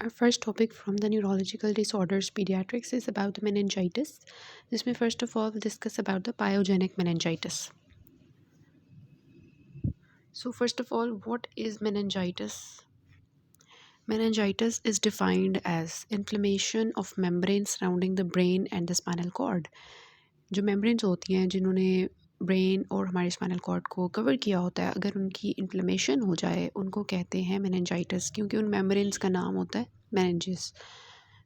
Our first topic from the neurological disorders pediatrics is about the meningitis. जिसमें first of all we'll discuss about the pyogenic meningitis. So first of all, what is meningitis? Meningitis is defined as inflammation of membranes surrounding the brain and the spinal cord. जो membranes होती हैं जिन्होंने brain और हमारे spinal cord को cover किया होता है, अगर उनकी इन्फ्लेमेशन हो जाए उनको कहते हैं मेनिंजाइटिस, क्योंकि उन मेम्ब्रेन्स का नाम होता है मेनिंजिस.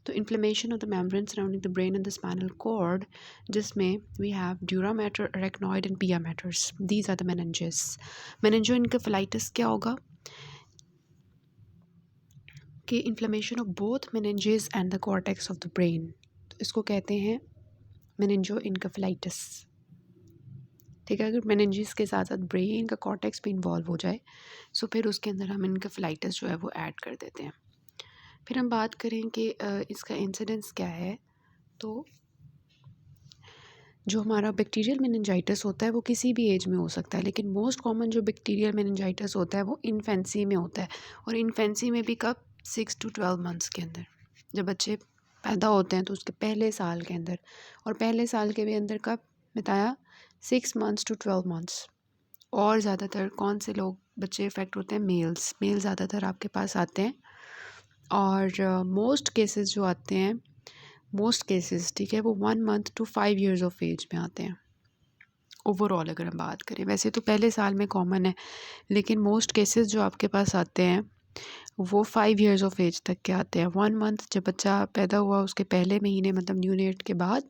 तो inflammation of the membrane surrounding the brain and the spinal cord, जिसमें we have dura mater, arachnoid and pia maters. These are the meninges. Meningoencephalitis क्या होगा कि inflammation of both meninges and the cortex of the brain. तो इसको कहते हैं मेनिंजो encephalitis. ठीक है, अगर मेनिंजिस के साथ साथ ब्रेन का कॉर्टेक्स भी इन्वॉल्व हो जाए सो फिर उसके अंदर हम इनकेफेलाइटिस जो है वो ऐड कर देते हैं. फिर हम बात करें कि इसका इंसिडेंस क्या है. तो जो हमारा बैक्टीरियल मेनिंजाइटिस होता है वो किसी भी एज में हो सकता है, लेकिन मोस्ट कॉमन जो बैक्टीरियल मेनिंजाइटिस होता है वो इन्फेंसी में होता है. और इन्फेंसी में भी कब? 6 to 12 मंथ्स के अंदर, जब बच्चे पैदा होते हैं तो उसके पहले साल के अंदर. और पहले साल के भी अंदर कब बताया? 6 months to 12 months. और ज़्यादातर कौन से लोग बच्चे इफ़ेक्ट होते हैं? मेल ज़्यादातर आपके पास आते हैं. और मोस्ट केसेस जो आते हैं, मोस्ट केसेस ठीक है, वो 1 month to 5 years of age में आते हैं. ओवरऑल अगर हम बात करें, वैसे तो पहले साल में कॉमन है, लेकिन मोस्ट केसेस जो आपके पास आते हैं वो 5 years ऑफ एज तक के आते हैं. 1 month जब बच्चा पैदा हुआ उसके पहले महीने, मतलब न्यूनेट के बाद,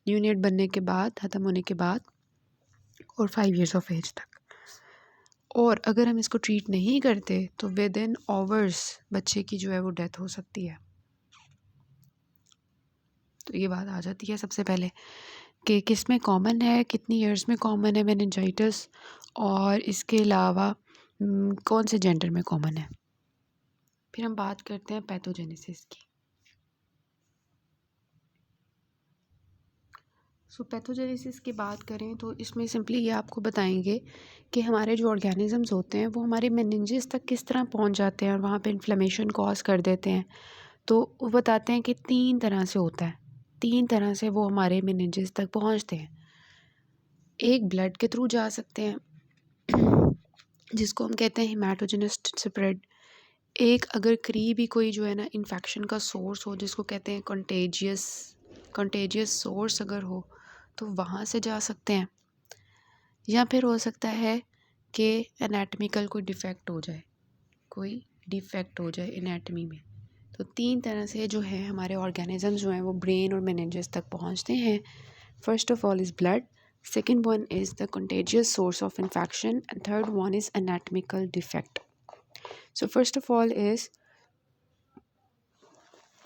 न्यूनेट बनने के बाद, ख़त्म होने के बाद, और 5 years ऑफ एज तक. और अगर हम इसको ट्रीट नहीं करते तो विद इन आवर्स बच्चे की जो है वो डेथ हो सकती है. तो ये बात आ जाती है सबसे पहले कि किस में कॉमन है, कितनी ईयर्स में कॉमन है मेनिंजाइटिस, और इसके अलावा कौन से जेंडर में कॉमन है. फिर हम बात करते हैं पैथोजेनेसिस की. सो पैथोजेनेसिस की बात करें तो इसमें सिंपली ये आपको बताएंगे कि हमारे जो ऑर्गेनिजम्स होते हैं वो हमारे मेनिंजेस तक किस तरह पहुंच जाते हैं और वहाँ पे इन्फ्लेमेशन कॉज कर देते हैं. तो वो बताते हैं कि 3 तरह से होता है, 3 तरह से वो हमारे मेनिंजेस तक पहुंचते हैं. एक ब्लड के थ्रू जा सकते हैं जिसको हम कहते हैं हेमाटोजेनस स्प्रेड. एक अगर करीब ही कोई जो है ना इन्फेक्शन का सोर्स हो, जिसको कहते हैं कंटेजियस सोर्स अगर हो तो वहाँ से जा सकते हैं. या फिर हो सकता है कि एनाटमिकल कोई डिफ़ेक्ट हो जाए, कोई डिफ़ेक्ट हो जाए एनाटमी में. तो 3 तरह से जो है हमारे ऑर्गेनिजम्स जो हैं वो ब्रेन और मेनिंजेस तक पहुँचते हैं. First of all is blood, second one is the contagious source of infection, and third one is anatomical defect. So first of all is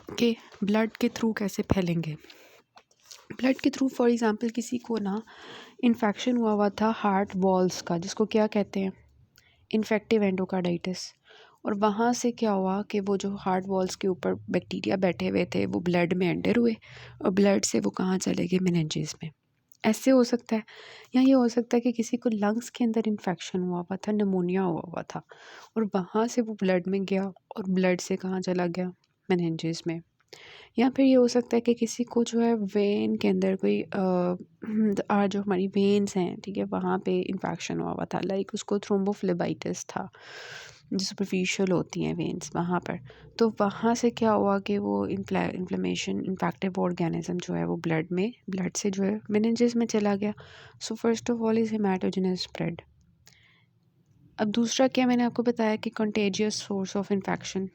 कि ब्लड के थ्रू कैसे फैलेंगे. ब्लड के थ्रू फॉर एग्ज़ाम्पल किसी को ना इन्फेक्शन हुआ था heart walls का, जिसको क्या कहते हैं? Infective endocarditis. और वहाँ से क्या हुआ कि वो जो हार्ट वॉल्स के ऊपर बैक्टीरिया बैठे हुए थे वो ब्लड में एंटर हुए, और ब्लड से वो कहाँ चले गए? मेनिंजेस में. ऐसे हो सकता है. या ये हो सकता है कि किसी को लंग्स के अंदर इन्फेक्शन हुआ हुआ था, निमोनिया हुआ था, और वहाँ से वो ब्लड में गया और ब्लड से कहाँ चला गया? मेनिंजेस में. या फिर ये हो सकता है कि किसी को जो है वेन के अंदर कोई जो हमारी वेन्स हैं, ठीक है, वहाँ पे इन्फेक्शन हुआ था, लाइक उसको थ्रोम्बोफ्लेबाइटिस था, जो सुपरफिशियल होती हैं वेन्स वहाँ पर. तो वहाँ से क्या हुआ कि वो इन्फ्लेमेशन, इन्फेक्टिव ऑर्गेनिज्म जो है वो ब्लड से जो है मेनिंजेस में चला गया. So first of all is haematogenous spread. अब दूसरा क्या मैंने आपको बताया कि contagious source of infection.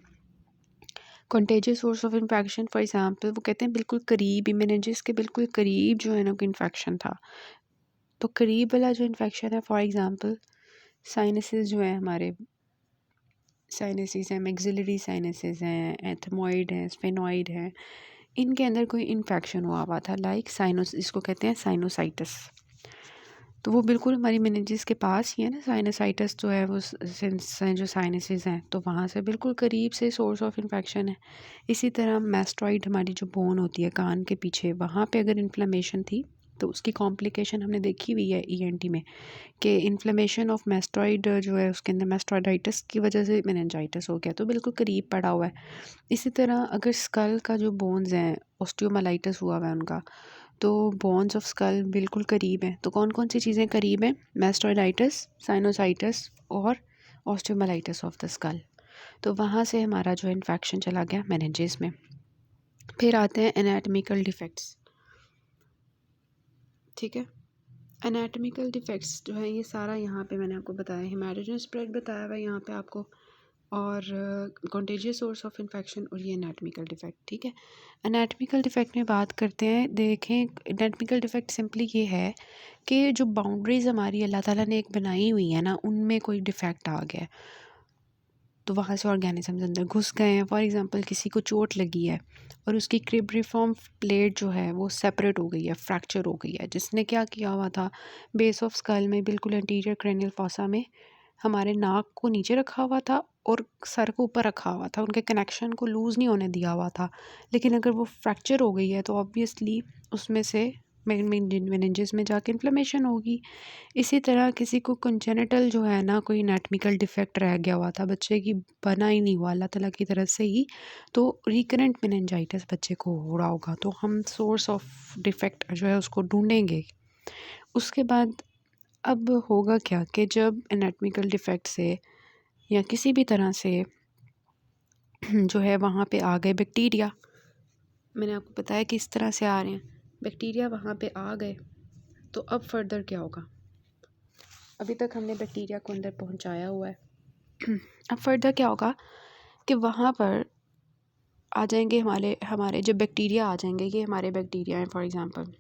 Contagious source of infection for example वो कहते हैं बिल्कुल करीब ही, मेनिंजेस के बिल्कुल करीब जो है ना इन्फेक्शन था. तो करीब वाला जो इन्फेक्शन है, फॉर एग्जांपल साइनसेस जो है हमारे, साइनसेस हैं, मैक्सिलरी साइनसेस हैं, एथमॉइड हैं, स्फेनॉइड हैं, इनके अंदर कोई इन्फेक्शन हुआ था, लाइक साइनोस, इसको कहते हैं साइनोसाइटिस. तो वो बिल्कुल हमारी मेनिंजेस के पास ही है ना. साइनोसाइटिस जो है वो जो साइनसेस हैं तो वहाँ से बिल्कुल करीब से सोर्स ऑफ इन्फेक्शन है. इसी तरह मैस्टॉइड, हमारी जो बोन होती है कान के पीछे, वहाँ पे अगर इन्फ्लेमेशन थी तो उसकी कॉम्प्लिकेशन हमने देखी हुई है ईएनटी में कि इन्फ्लेमेशन ऑफ मेस्टॉइड जो है उसके अंदर मेस्टॉइडाइटिस की वजह से मेनिंजाइटिस हो गया, तो बिल्कुल करीब पड़ा हुआ है। इसी तरह अगर स्कल का जो बोन्स हैं ऑस्टियोमाइलाइटिस हुआ हुआ है उनका, तो बोन्स ऑफ स्कल बिल्कुल करीब हैं। तो कौन कौन सी चीज़ें करीब हैं? मेस्टॉइडाइटिस, साइनोसाइटिस और ऑस्टियोमाइलाइटिस ऑफ द स्कल। तो वहाँ से हमारा जो इन्फेक्शन चला गया मेनिंजेस में। फिर आते हैं एनाटॉमिकल डिफेक्ट्स। ठीक है, एनाटॉमिकल डिफेक्ट्स जो है ये सारा यहाँ पे मैंने आपको बताया, हेमाटोजेनस स्प्रेड बताया हुआ है यहाँ पे आपको, और कॉन्टेजियस सोर्स ऑफ इन्फेक्शन, और ये एनाटॉमिकल डिफेक्ट। ठीक है, एनाटॉमिकल डिफेक्ट में बात करते हैं। देखें, एनाटॉमिकल डिफेक्ट सिंपली ये है कि जो बाउंड्रीज हमारी अल्लाह ताला ने एक बनाई हुई है ना, उनमें कोई डिफेक्ट आ गया है, तो वहाँ से ऑर्गेनिजम्स अंदर घुस गए हैं। फॉर एग्जांपल किसी को चोट लगी है और उसकी क्रिब्रिफॉर्म प्लेट जो है वो सेपरेट हो गई है, फ्रैक्चर हो गई है। जिसने क्या किया हुआ था, बेस ऑफ स्कल में बिल्कुल एंटीरियर क्रेनियल फॉसा में हमारे नाक को नीचे रखा हुआ था और सर को ऊपर रखा हुआ था, उनके कनेक्शन को लूज़ नहीं होने दिया हुआ था। लेकिन अगर वो फ्रैक्चर हो गई है तो ऑब्वियसली उसमें से मेनिंजेस में जाके इन्फ्लेमेशन होगी। इसी तरह किसी को कंजेनिटल जो है ना, कोई एनाटॉमिकल डिफेक्ट रह गया हुआ था, बच्चे की बना ही नहीं हुआ अल्लाह ताला की तरफ से ही, तो रिकरेंट मेनिंजाइटिस बच्चे को हो रहा होगा, तो हम सोर्स ऑफ डिफेक्ट जो है उसको ढूंढेंगे। उसके बाद अब होगा क्या कि जब एनाटॉमिकल डिफेक्ट से या किसी भी तरह से जो है वहाँ पे आ गए बैक्टीरिया, मैंने आपको बताया कि इस तरह से आ रहे हैं बैक्टीरिया, वहाँ पे आ गए, तो अब फर्दर क्या होगा? अभी तक हमने बैक्टीरिया को अंदर पहुँचाया हुआ है अब फर्दर क्या होगा कि वहाँ पर आ जाएंगे हमारे हमारे जब बैक्टीरिया आ जाएंगे, ये हमारे बैक्टीरिया हैं फॉर एग्जांपल।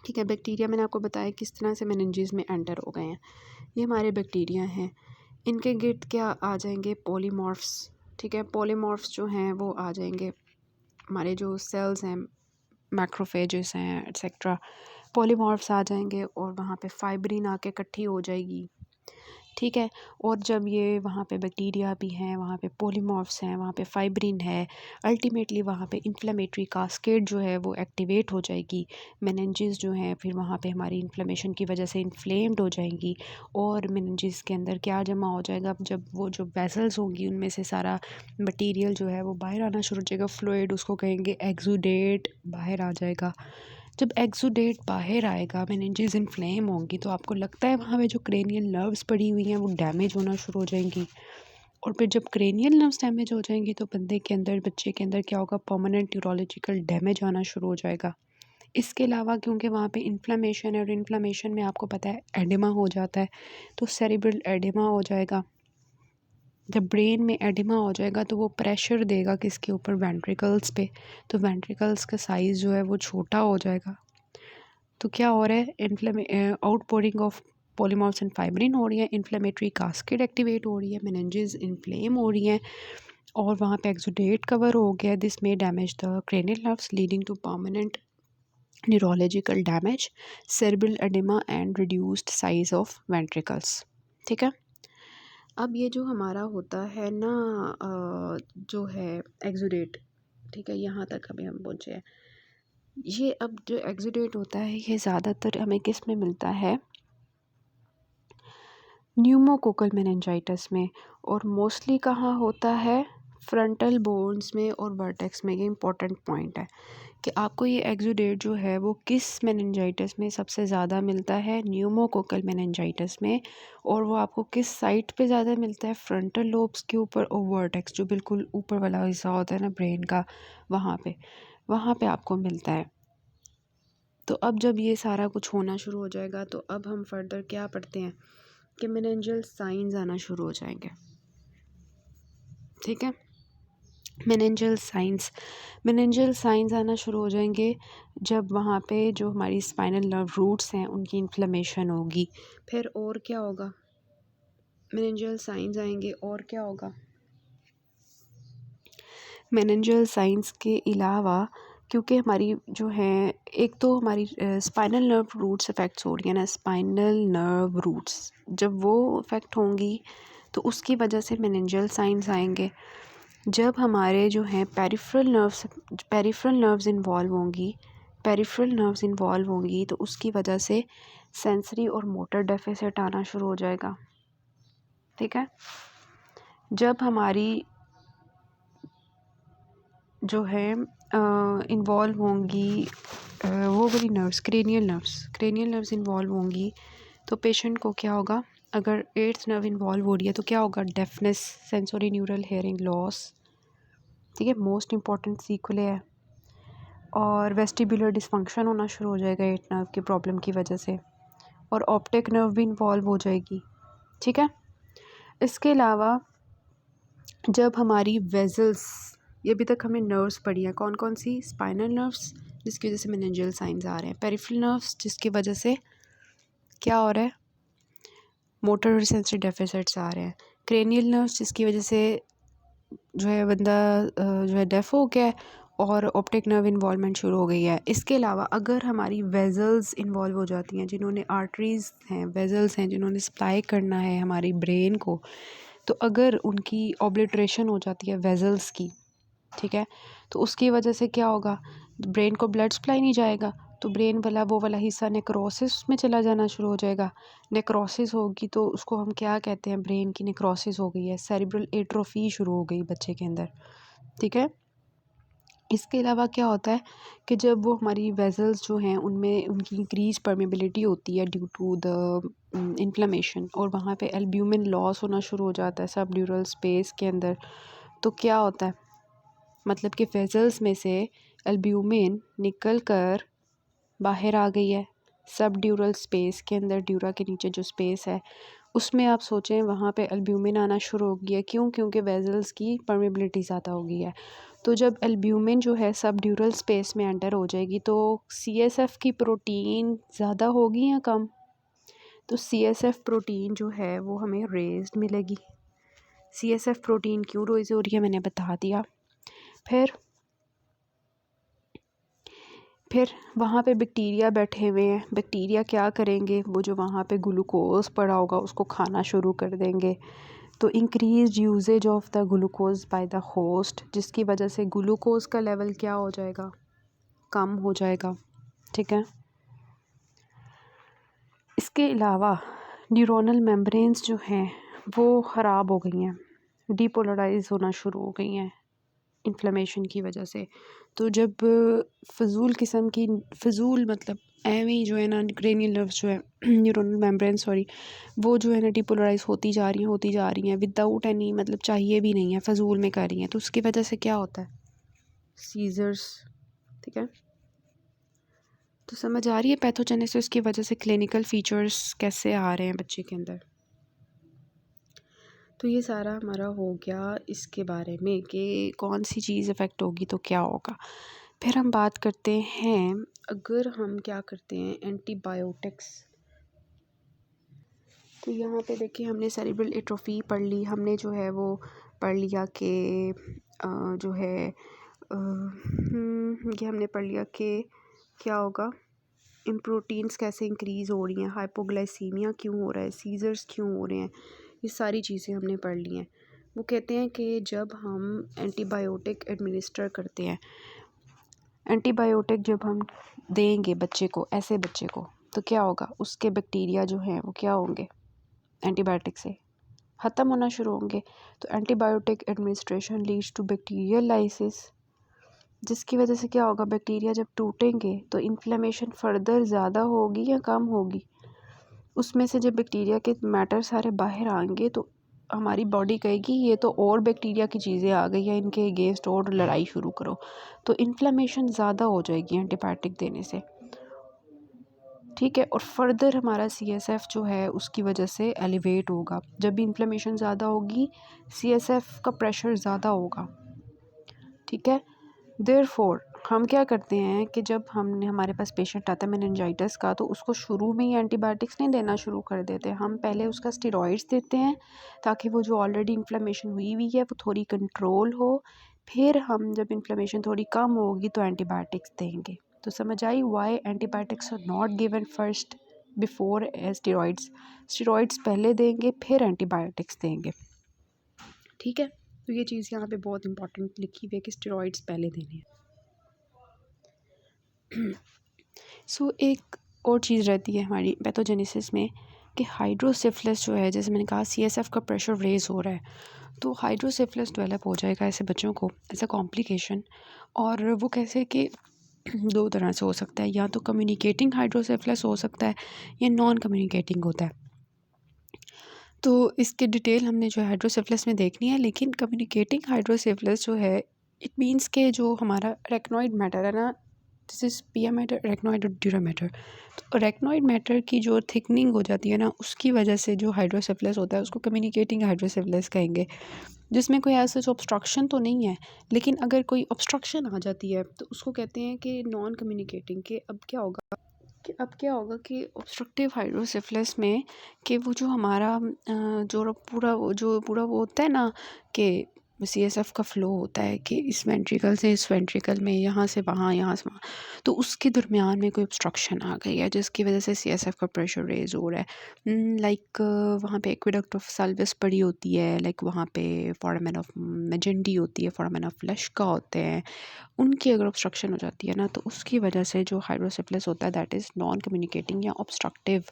ठीक है, बैक्टीरिया मैंने आपको बताया किस तरह से मेनिंजेस में एंटर हो गए हैं, ये हमारे बैक्टीरिया हैं। इनके गिर्द क्या आ जाएंगे? पॉलीमॉर्फ्स। ठीक है, पॉलीमॉर्फ्स जो हैं वो आ जाएंगे, हमारे जो सेल्स हैं, मैक्रोफेजेस हैं एक्सेट्रा, पॉलीमॉर्फ्स आ जाएंगे और वहाँ पे फाइब्रिन आके इकट्ठी हो जाएगी। ठीक है, और जब ये वहाँ पे बैक्टीरिया भी हैं, वहाँ पे पॉलीमॉर्फ्स हैं, वहाँ पे फाइब्रिन है, अल्टीमेटली वहाँ पे इन्फ्लेमेटरी कास्केड जो है वो एक्टिवेट हो जाएगी। मेनिंजेस जो हैं फिर वहाँ पे हमारी इन्फ्लेमेशन की वजह से इन्फ्लेम्ड हो जाएंगी, और मेनिंजेस के अंदर क्या जमा हो जाएगा, जब वो जो वेसल्स होंगी उनमें से सारा मटीरियल जो है वो बाहर आना शुरू हो जाएगा, फ्लूइड उसको कहेंगे, एक्सुडेट बाहर आ जाएगा। जब एक्सुडेट बाहर आएगा, मेनिंजेस इन्फ्लेम होंगी, तो आपको लगता है वहाँ पे जो क्रेनियल नर्व्स पड़ी हुई हैं वो डैमेज होना शुरू हो जाएंगी, और फिर जब क्रेनियल नर्व्स डैमेज हो जाएंगी तो बंदे के अंदर, बच्चे के अंदर क्या होगा? परमानेंट न्यूरोलॉजिकल डैमेज आना शुरू हो जाएगा। इसके अलावा क्योंकि वहाँ पे इन्फ्लेमेशन है, और इन्फ्लेमेशन में आपको पता है एडिमा हो जाता है, तो सेरिब्रल एडिमा हो जाएगा। जब ब्रेन में एडिमा हो जाएगा तो वो प्रेशर देगा किसके ऊपर? वेंट्रिकल्स पे, तो वेंट्रिकल्स का साइज़ जो है वो छोटा हो जाएगा। तो क्या हो रहा है? Outpouring of polymorphs and fibrin हो रही है, इन्फ्लेमेटरी कास्केड एक्टिवेट हो रही है, मेनिंजेस इन्फ्लेम हो रही हैं, और वहाँ पे एक्सुडेट कवर हो गया। दिस में damage the cranial nerves leading to permanent neurological damage, cerebral oedema and reduced size of ventricles. ठीक है, अब ये जो हमारा होता है ना जो है एक्सुडेट, ठीक है, यहाँ तक अभी हम पहुँचे हैं। ये अब जो एक्सुडेट होता है ये ज़्यादातर हमें किस में मिलता है? न्यूमोकोकल मेनिंजाइटिस में, और मोस्टली कहाँ होता है? फ्रंटल बोन्स में और वर्टेक्स में। ये इंपॉर्टेंट पॉइंट है कि आपको ये एक्सुडेट जो है वो किस मेनिंजाइटिस में सबसे ज़्यादा मिलता है? न्यूमोकोकल मेनिंजाइटिस में। और वो आपको किस साइट पे ज़्यादा मिलता है? फ्रंटल लोब्स के ऊपर और वर्टेक्स, जो बिल्कुल ऊपर वाला हिस्सा होता है ना ब्रेन का, वहाँ पे आपको मिलता है। तो अब जब ये सारा कुछ होना शुरू हो जाएगा तो अब हम फर्दर क्या पढ़ते हैं कि मेनिंजियल साइंस आना शुरू हो जाएंगे। ठीक है, मेनिंजियल साइंस आना शुरू हो जाएंगे जब वहाँ पे जो हमारी स्पाइनल नर्व रूट्स हैं उनकी इन्फ्लेमेशन होगी। फिर और क्या होगा? मेनिंजियल साइंस आएंगे और क्या होगा? मेनिंजियल साइंस के अलावा क्योंकि हमारी जो है, एक तो हमारी स्पाइनल नर्व रूट्स अफेक्ट्स हो रही है ना, स्पाइनल नर्व रूट्स जब वो अफेक्ट होंगी तो उसकी वजह से मेनिंजियल साइंस आएंगे। जब हमारे जो हैं पेरिफेरल नर्व्स इन्वॉल्व होंगी, पेरिफेरल नर्व्स इन्वॉल्व होंगी तो उसकी वजह से सेंसरी और मोटर डेफिसिट आना शुरू हो जाएगा। ठीक है, जब हमारी जो है इन्वॉल्व होंगी वो वाली नर्व्स, क्रेनियल नर्व्स इन्वॉल्व होंगी तो पेशेंट को क्या होगा, अगर एट्थ नर्व इन्वॉल्व हो रही है तो क्या होगा, deafness, sensory neural hearing loss, ठीक है, मोस्ट इंपॉर्टेंट सीक्वल है, और वेस्टिबुलर डिसफंक्शन होना शुरू हो जाएगा एट नर्व की प्रॉब्लम की वजह से, और ऑप्टिक नर्व भी इन्वॉल्व हो जाएगी। ठीक है, इसके अलावा जब हमारी वेजल्स, ये अभी तक हमें नर्व्स पढ़ी हैं, कौन कौन सी, स्पाइनल नर्व्स जिसकी वजह से मेनिंजियल साइंस आ रहे हैं, पेरिफेरल नर्व्स जिसकी वजह से क्या हो रहा है, मोटर और सेंसरी डेफिसिट्स आ रहे हैं, क्रेनियल नर्व्स जिसकी वजह से जो है बंदा जो है डेफ हो गया है, और ऑप्टिक नर्व इन्वॉल्वमेंट शुरू हो गई है। इसके अलावा अगर हमारी वेजल्स इन्वॉल्व हो जाती हैं, जिन्होंने आर्टरीज़ हैं, वेजल्स हैं, जिन्होंने सप्लाई करना है हमारी ब्रेन को, तो अगर उनकी ऑब्लिट्रेशन हो जाती है वेजल्स की, ठीक है, तो उसकी वजह से क्या होगा, ब्रेन को ब्लड सप्लाई नहीं जाएगा तो ब्रेन वाला वो वाला हिस्सा नेक्रोसिस में चला जाना शुरू हो जाएगा। नेक्रोसिस होगी तो उसको हम क्या कहते हैं, ब्रेन की नेक्रोसिस हो गई है, सेरिब्रल एट्रोफी शुरू हो गई बच्चे के अंदर। ठीक है, इसके अलावा क्या होता है कि जब वो हमारी वेजल्स जो हैं उनमें उनकी इंक्रीज परमेबिलिटी होती है ड्यू टू द इन्फ्लेमेशन, और वहाँ पे एल्ब्यूमिन लॉस होना शुरू हो जाता है सबड्यूरल स्पेस के अंदर, तो क्या होता है, मतलब कि वेजल्स में से एल्ब्यूमिन निकल कर बाहर आ गई है सबड्यूरल स्पेस के अंदर, ड्यूरा के नीचे जो स्पेस है उसमें आप सोचें वहाँ पे एल्ब्यूमिन आना शुरू हो गया। क्यों? क्योंकि वेजल्स की परमेबिलिटी ज़्यादा हो गई है। तो जब एल्ब्यूमिन जो है सबड्यूरल स्पेस में एंटर हो जाएगी तो सीएसएफ की प्रोटीन ज़्यादा होगी या कम, तो सीएसएफ प्रोटीन जो है वो हमें रेज्ड मिलेगी। सीएसएफ प्रोटीन क्यों रेज हो रही है मैंने बता दिया। फिर वहाँ पे बैक्टीरिया बैठे हुए हैं, बैक्टीरिया क्या करेंगे, वो जो वहाँ पे ग्लूकोज पड़ा होगा उसको खाना शुरू कर देंगे, तो increase usage of the glucose by the host, जिसकी वजह से ग्लूकोज का लेवल क्या हो जाएगा, कम हो जाएगा। ठीक है, इसके अलावा न्यूरोनल मेम्ब्रेन्स जो हैं वो ख़राब हो गई हैं, डीपोलराइज होना शुरू हो गई हैं इन्फ्लेमेशन की वजह से। तो जब फ़जूल किस्म की, फ़जूल मतलब एवं ही जो है ना क्रेनियल नर्व्स जो है न्यूरोनल मेम्ब्रेन सॉरी, वो जो है ना डिपोलराइज होती जा रही हैं विदाउट एनी, मतलब चाहिए भी नहीं है, फ़जूल में कर रही हैं, तो उसकी वजह से क्या होता है, सीजर्स। ठीक है, तो समझ आ रही है पैथोजेनेसिस की वजह से क्लिनिकल फ़ीचर्स कैसे आ रहे हैं बच्चे के अंदर। तो ये सारा हमारा हो गया इसके बारे में कि कौन सी चीज़ इफ़ेक्ट होगी तो क्या होगा। फिर हम बात करते हैं, अगर हम क्या करते हैं, एंटीबायोटिक्स। तो यहाँ पे देखिए हमने सेरिब्रल एट्रोफी पढ़ ली, हमने जो है वो पढ़ लिया कि जो है ये हमने पढ़ लिया कि क्या होगा, इन प्रोटीन्स कैसे इंक्रीज़ हो रही हैं, हाइपोग्लाइसीमिया क्यों हो रहा है, सीजर्स क्यों हो रहे हैं, ये सारी चीज़ें हमने पढ़ ली हैं। वो कहते हैं कि जब हम एंटीबायोटिक एडमिनिस्टर करते हैं, एंटीबायोटिक जब हम देंगे बच्चे को, ऐसे बच्चे को, तो क्या होगा, उसके बैक्टीरिया जो हैं वो क्या होंगे, एंटीबायोटिक से ख़त्म होना शुरू होंगे। तो antibiotic administration leads to bacterial lysis, जिसकी वजह से क्या होगा, बैक्टीरिया जब टूटेंगे तो इन्फ्लेमेशन फर्दर ज़्यादा होगी या कम होगी, उसमें से जब बैक्टीरिया के मैटर सारे बाहर आएंगे तो हमारी बॉडी कहेगी ये तो और बैक्टीरिया की चीज़ें आ गई है, इनके अगेंस्ट और लड़ाई शुरू करो, तो इन्फ्लेमेशन ज़्यादा हो जाएगी एंटीबायोटिक देने से। ठीक है, और फर्दर हमारा सीएसएफ जो है उसकी वजह से एलिवेट होगा, जब भी इन्फ्लेमेशन ज़्यादा होगी सीएसएफ का प्रेशर ज़्यादा होगा। ठीक है, देयरफॉर हम क्या करते हैं कि जब हमारे पास पेशेंट आता है मेनिंजाइटिस का, तो उसको शुरू में ही एंटीबायोटिक्स नहीं देना शुरू कर देते, हम पहले उसका स्टेरॉइड्स देते हैं ताकि वो जो ऑलरेडी इन्फ्लेमेशन हुई हुई है वो थोड़ी कंट्रोल हो, फिर हम जब इन्फ्लेमेशन थोड़ी कम होगी तो एंटीबायोटिक्स देंगे। तो समझ आई why antibiotics are not given first before steroids, steroids पहले देंगे फिर एंटीबायोटिक्स देंगे। ठीक है, तो ये चीज़ यहाँ पे बहुत इंपॉर्टेंट लिखी हुई है कि स्टेरॉइड्स पहले देने हैं। सो एक और चीज़ रहती है हमारी पैथोजेनेसिस में कि हाइड्रोसिफिलिस जो है, जैसे मैंने कहा CSF का प्रेशर रेज हो रहा है, तो हाइड्रोसिफिलिस डेवलप हो जाएगा ऐसे बच्चों को एज अ कॉम्प्लिकेशन। और वो कैसे कि दो तरह से हो सकता है, या तो कम्युनिकेटिंग हाइड्रोसिफिलिस हो सकता है या नॉन कम्युनिकेटिंग होता है। तो इसके डिटेल हमने जो है हाइड्रोसिफिलिस में देखनी है, लेकिन कम्युनिकेटिंग हाइड्रोसिफिलिस जो है इट मीन्स के जो हमारा रेक्नॉइड मैटर है ना, दिस इज़ पिया मैटर, रेक्नॉइड और ड्यूरा मैटर। तो रेक्नॉइड मैटर की जो थिकनिंग हो जाती है ना, उसकी वजह से जो हाइड्रोसिफिलिस होता है उसको कम्युनिकेटिंग हाइड्रोसिफिलिस कहेंगे, जिसमें कोई ऐसा ऑब्स्ट्रक्शन तो नहीं है, लेकिन अगर कोई ऑब्स्ट्रक्शन आ जाती है तो उसको कहते हैं कि नॉन कम्युनिकेटिंग। के अब क्या होगा कि ऑब्स्ट्रक्टिव हाइड्रोसिफिलिस में कि वो जो हमारा जो पूरा वो होता है ना कि CSF का फ्लो होता है कि इस वेंट्रिकल से इस वेंट्रिकल में, यहाँ से वहाँ, यहाँ से वहाँ, तो उसके दरमियान में कोई ऑब्स्ट्रक्शन आ गई है जिसकी वजह से CSF का प्रेशर रेज हो रहा है। लाइक वहाँ पे एक्वेडक्ट ऑफ साल्वस पड़ी होती है, लाइक वहाँ पे फोरामेन ऑफ मेजेंडी होती है, फोरामेन ऑफ लश्का होते हैं, उनकी अगर ऑब्स्ट्रक्शन हो जाती है ना, तो उसकी वजह से जो हाइड्रोसिफिलिस होता है दैट इज़ नॉन कम्युनिकेटिंग या ऑब्स्ट्रक्टिव।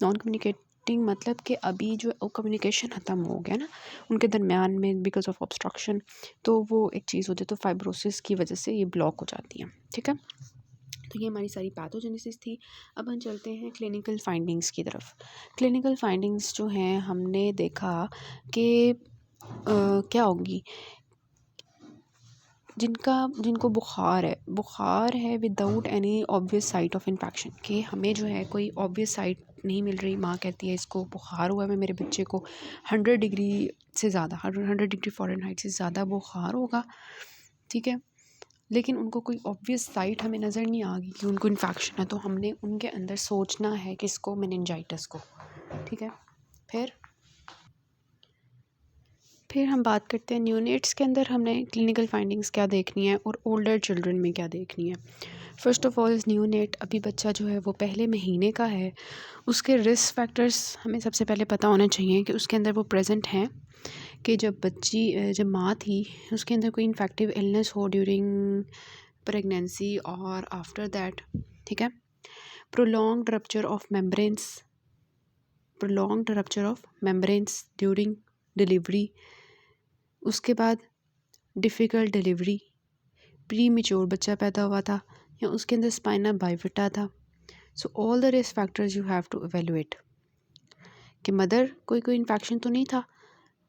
नॉन कम्युनिकेटिंग मतलब कि अभी जो कम्युनिकेशन ख़त्म हो गया ना उनके दरमियान में बिकॉज ऑफ ऑब्स्ट्रक्शन, तो वो एक चीज़ होती है, तो फाइब्रोसिस की वजह से ये ब्लॉक हो जाती है। ठीक है, तो ये हमारी सारी पैथोजेनेसिस थी। अब हम चलते हैं क्लिनिकल फाइंडिंग्स की तरफ। क्लिनिकल फाइंडिंग्स जो हैं हमने देखा कि क्या होगी, जिनको बुखार है without any obvious site of infection, कि हमें जो है कोई ऑब्वियस साइट नहीं मिल रही, माँ कहती है इसको बुखार हुआ है, मेरे बच्चे को 100 डिग्री से ज़्यादा 100 डिग्री फ़ारेनहाइट से ज़्यादा बुखार होगा, ठीक है, लेकिन उनको कोई ऑब्वियस साइट हमें नज़र नहीं आ गई कि उनको इन्फेक्शन है, तो हमने उनके अंदर सोचना है कि इसको मेनिंजाइटिस को। ठीक है, फिर हम बात करते हैं न्यूनेट्स के अंदर हमने क्लिनिकल फाइंडिंग्स क्या देखनी है और ओल्डर चिल्ड्रन में क्या देखनी है। फ़र्स्ट ऑफ़ ऑल न्यूनेट, अभी बच्चा जो है वो पहले महीने का है, उसके रिस्क फैक्टर्स हमें सबसे पहले पता होने चाहिए कि उसके अंदर वो प्रेजेंट हैं, कि जब माँ थी उसके अंदर कोई इन्फेक्टिव इलनेस हो ड्यूरिंग प्रेगनेंसी और आफ्टर दैट। ठीक है, prolonged rupture of membranes during delivery, उसके बाद डिफ़िकल्ट डिलीवरी, प्री मेच्योर बच्चा पैदा हुआ था या उसके अंदर स्पाइना बाइफिटा था। So all the risk factors you have to evaluate कि मदर कोई इन्फेक्शन तो नहीं था,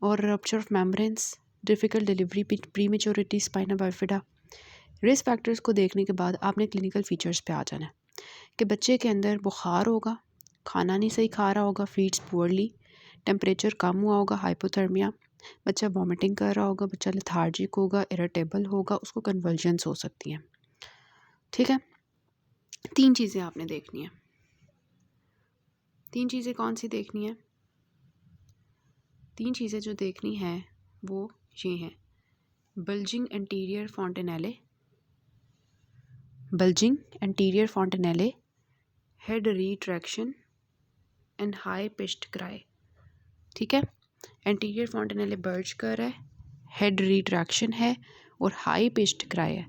और rupture of membranes, difficult delivery, prematurity, spina bifida. Risk factors को देखने के बाद आपने क्लिनिकल फीचर्स पे आ जाना है कि बच्चे के अंदर बुखार होगा, खाना नहीं सही खा रहा होगा, फीड्स पुअरली, टेम्परेचर कम हुआ होगा, हाइपोथर्मिया, बच्चा वॉमिटिंग कर रहा होगा, बच्चा लेथार्जिक होगा, इरिटेबल होगा, उसको कन्वल्जन्स हो सकती हैं। ठीक है, 3 चीज़ें आपने देखनी है। 3 चीज़ें कौन सी देखनी है? 3 चीज़ें जो देखनी है वो ये हैं: bulging anterior fontanelle, head retraction and high pitched cry. ठीक है, एंटीरियर फॉन्टेनेले बल्ज कर रहा है, हेड रिट्रैक्शन है और हाई पिच्ड क्राई है,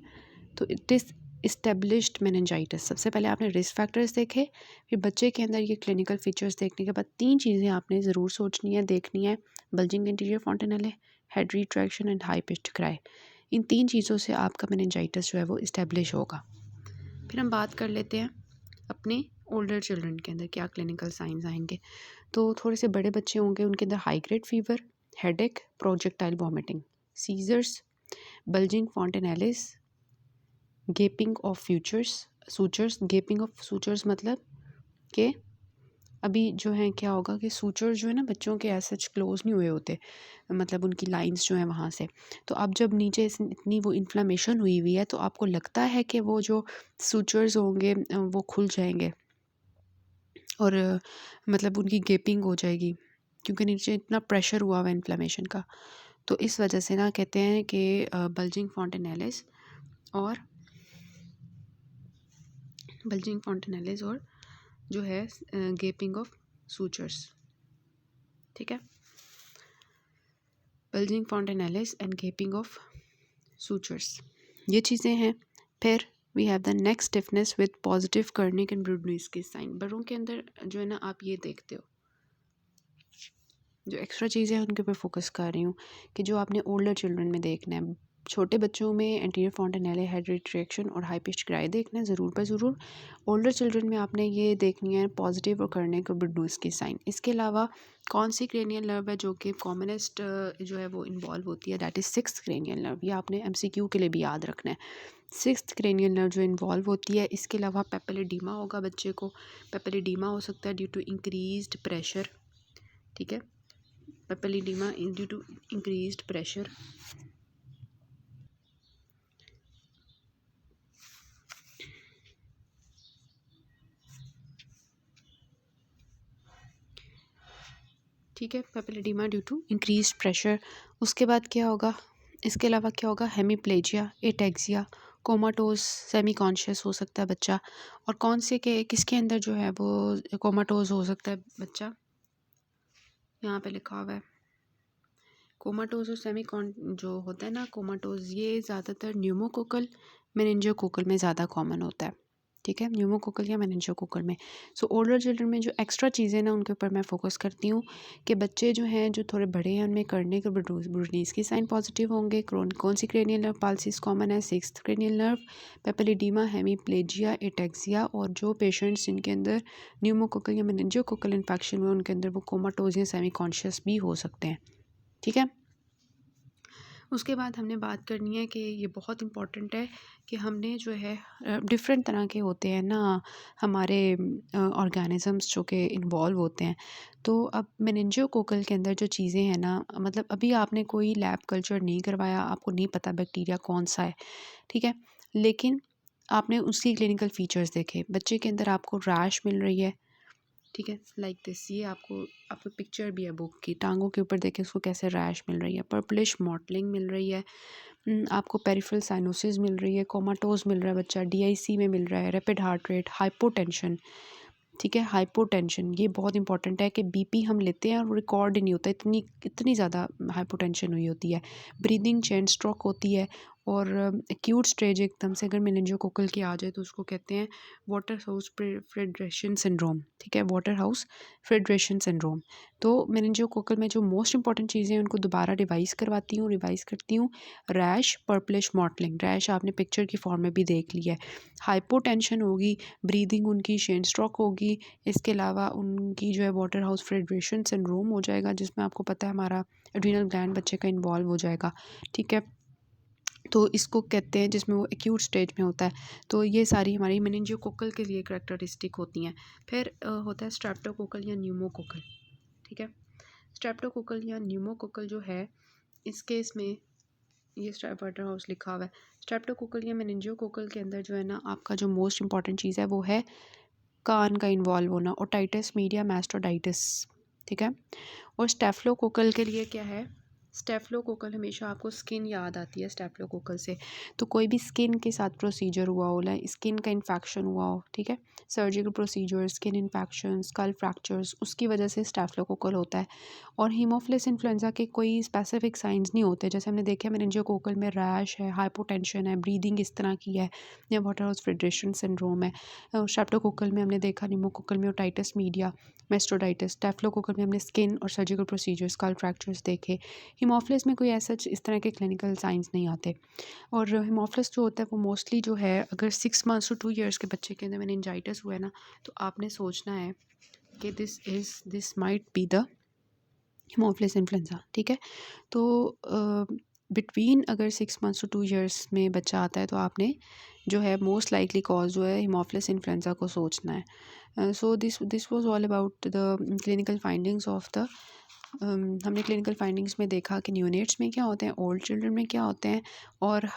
तो इट इज़ इस्टेब्लिश्ड मेनिंजाइटिस। सबसे पहले आपने रिस्क फैक्टर्स देखे, फिर बच्चे के अंदर ये क्लिनिकल फीचर्स देखने के बाद 3 चीज़ें आपने ज़रूर सोचनी है, देखनी है: bulging anterior fontanelle, head retraction and high pitched cry. इन 3 चीज़ों से आपका मेनिंजाइटिस जो है वो इस्टेब्लिश होगा। फिर हम बात कर लेते हैं अपने ओल्डर चिल्ड्रन के अंदर क्या क्लिनिकल साइंस आएंगे। तो थोड़े से बड़े बच्चे होंगे, उनके अंदर high grade fever, headache, projectile vomiting, seizures, bulging fontanelles, gaping of sutures. Gaping of sutures मतलब कि अभी जो है क्या होगा कि सूचर जो है ना बच्चों के ऐसे क्लोज नहीं हुए होते, मतलब उनकी लाइंस जो है वहाँ से, तो अब जब नीचे इतनी वो इन्फ्लामेशन हुई है तो आपको लगता है कि वो जो सूचर्स होंगे वो खुल जाएंगे और मतलब उनकी गेपिंग हो जाएगी, क्योंकि नीचे इतना प्रेशर हुआ हुआ इन्फ्लामेशन का। तो इस वजह से ना कहते हैं कि बल्जिंग फॉन्टेनेलिस और जो है गेपिंग ऑफ सूचर्स। ठीक है, bulging fontanelles and gaping of sutures, ये चीज़ें हैं। फिर we have the neck stiffness with positive Kernig and Brudzinski के साइन। बड़ों के अंदर जो है ना, आप ये देखते हो, जो एक्स्ट्रा चीज़ें हैं उनके ऊपर फोकस कर रही हूँ कि जो आपने ओल्डर चिल्ड्रन में देखना है। छोटे बच्चों में एंटीरियर फॉन्टेनेले हेड रिट्रैक्शन और हाई पिच्ड क्राई देखना है ज़रूर पर ज़रूर। ओल्डर चिल्ड्रन में आपने ये देखनी है पॉजिटिव और कर्निक और ब्रूडनीज की साइन। इसके अलावा कौन सी क्रेनियल नर्व है जो कि कॉमनेस्ट जो है वो इन्वॉल्व होती है, that is sixth cranial nerve. ये आपने MCQ के लिए भी याद रखना है। सिक्स्थ क्रेनियल नर्व जो इन्वॉल्व होती है। इसके अलावा पेपिलिडीमा होगा बच्चे को। पेपिलिडीमा हो सकता है ड्यू टू इंक्रीज्ड प्रेशर, ठीक है, पेपिलिडीमा ड्यू टू इंक्रीज्ड प्रेशर। ठीक है, पेपिलिडीमा ड्यू टू इंक्रीज्ड प्रेशर। उसके बाद क्या होगा, इसके अलावा क्या होगा, hemiplegia, ataxia, comatose, semi conscious हो सकता है बच्चा। और कौन से के किसके अंदर जो है वो कोमाटोज हो सकता है बच्चा, यहाँ पे लिखा हुआ है कोमाटोज और सेमी कॉन जो होता है ना कोमाटोज, ये ज़्यादातर न्यूमोकोकल मेनिंजियोकोकल में ज़्यादा कॉमन होता है, ठीक है, न्यूमोकोकल या मेनिंजियोकोकल में। सो ओल्डर चिल्ड्रन में जो एक्स्ट्रा चीज़ें ना उनके ऊपर मैं फोकस करती हूँ कि बच्चे जो हैं जो थोड़े बड़े हैं उनमें करने के ब्रूडनीज की साइन पॉजिटिव होंगे। कौन सी क्रेनियल नर्व पाल्सिस कॉमन है, sixth cranial nerve, papilloedema, hemiplegia, ataxia. और जो पेशेंट्स जिनके अंदर न्यूमोकोकल या मेनिंजियोकोकल इन्फेक्शन हुए उनके अंदर वो कोमाटोज या सेमी कॉन्शियस भी हो सकते हैं, ठीक है। उसके बाद हमने बात करनी है कि ये बहुत इम्पॉर्टेंट है कि हमने जो है डिफरेंट तरह के होते हैं ना हमारे ऑर्गेनिजम्स जो कि इन्वॉल्व होते हैं। तो अब मेनिंजियोकोकल के अंदर जो चीज़ें हैं ना, मतलब अभी आपने कोई लैब कल्चर नहीं करवाया, आपको नहीं पता बैक्टीरिया कौन सा है, ठीक है, लेकिन आपने उसकी क्लिनिकल फीचर्स देखे। बच्चे के अंदर आपको रैश मिल रही है, ठीक है, लाइक दिस, ये आपको पिक्चर भी है बुक की, टांगों के ऊपर देखें उसको कैसे रैश मिल रही है, पर्पलिश मॉटलिंग मिल रही है, आपको पेरिफेरल साइनोसिस मिल रही है, कोमाटोज मिल रहा है बच्चा, DIC में मिल रहा है, रैपिड हार्ट रेट, हाइपोटेंशन, ठीक है, हाइपोटेंशन ये बहुत इंपॉर्टेंट है कि BP हम लेते हैं और रिकॉर्ड ही नहीं होता, इतनी ज़्यादा हाइपोटेंशन हुई होती है। ब्रीदिंग चेन स्ट्रोक होती है। और एक्यूट स्टेज एकदम से अगर मेनिंजियोकोकल की आ जाए तो उसको कहते हैं वाटर हाउस फ्रेडरेशन सिंड्रोम, ठीक है, वाटर हाउस फ्रेडरेशन सिंड्रोम। तो मेनिंजियोकोकल में जो मोस्ट इंपॉर्टेंट चीज़ें हैं उनको दोबारा रिवाइज़ करती हूँ। रैश, पर्पलिश मॉटलिंग, रैश आपने पिक्चर की फॉर्म में भी देख लिया है। हाइपोटेंशन होगी, ब्रीदिंग उनकी चेन स्ट्रोक होगी। इसके अलावा उनकी जो है वाटर हाउस फ्रेडरेशन सिंड्रोम हो जाएगा, जिसमें आपको पता है हमारा एड्रीनल ग्लैंड बच्चे का इन्वॉल्व हो जाएगा, ठीक है। तो इसको कहते हैं जिसमें वो एक्यूट स्टेज में होता है। तो ये सारी हमारी मेनिंजियोकोकल के लिए करैक्टरिस्टिक होती हैं। फिर होता है स्ट्रेप्टोकोकल या न्यूमोकोकल, ठीक है। स्ट्रेप्टोकोकल या न्यूमोकोकल जो है इस केस में ये वाटर हाउस लिखा हुआ है। स्ट्रेप्टोकोकल या मेनिंजियोकोकल के अंदर जो है ना आपका जो मोस्ट इंपॉर्टेंट चीज़ है वो है कान का इन्वॉल्व होना, ओटाइटिस मीडिया मैस्टोडाइटिस, ठीक है। और स्टेफलोकोकल के लिए क्या है, स्टेफलोकोकल हमेशा आपको स्किन याद आती है स्टेफलोकोकल से। तो कोई भी स्किन के साथ प्रोसीजर हुआ हो, लाइक स्किन का इन्फेक्शन हुआ हो, ठीक है, surgical procedure, skin infection, skull fractures, उसकी वजह से स्टेफलोकोकल होता है। और हीमोफिलस इन्फ्लुएंजा के कोई स्पेसिफिक साइंस नहीं होते, जैसे हमने देखा मेनिंजियोकोकल में रैश है, हाइपोटेंशन है, ब्रीदिंग इस तरह की है, या वाटर हाउस फ्रेडरेशन सिंड्रोम है। स्ट्रेप्टोकोकल में हमने देखा, न्यूमोकोकल में ओटाइटिस मीडिया मैस्टोडाइटिस, स्टेफलोकोकल में हमने स्किन और सर्जिकल प्रोसीजर, स्कल फ्रैक्चर्स देखे। हीमोफिलस में कोई ऐसा इस तरह के क्लिनिकल साइंस नहीं आते। और हीमोफिलस जो होता है वो मोस्टली जो है अगर 6 मंथ्स टू 2 ईयर्स के बच्चे के अंदर मेनिंजाइटिस हुआ है ना, तो आपने सोचना है कि this might be the Haemophilus influenza, ठीक है। तो बिटवीन अगर 6 मंथ्स टू 2 ईयर्स में बच्चा आता है तो आपने जो है मोस्ट लाइकली कॉज जो है हीमोफिलस इन्फ्लुएंजा को सोचना है। So this was all about the clinical findings of the हमने क्लिनिकल फाइंडिंग्स में देखा कि न्यूनेट्स में क्या होते हैं, ओल्ड चिल्ड्रन में क्या होते हैं, और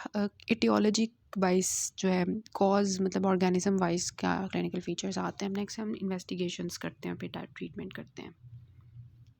एटियोलॉजी वाइज जो है कॉज मतलब ऑर्गेनिज्म वाइज क्या क्लिनिकल फीचर्स आते हैं। नेक्स्ट हम इन्वेस्टिगेशंस करते हैं, फिर ट्रीटमेंट करते हैं।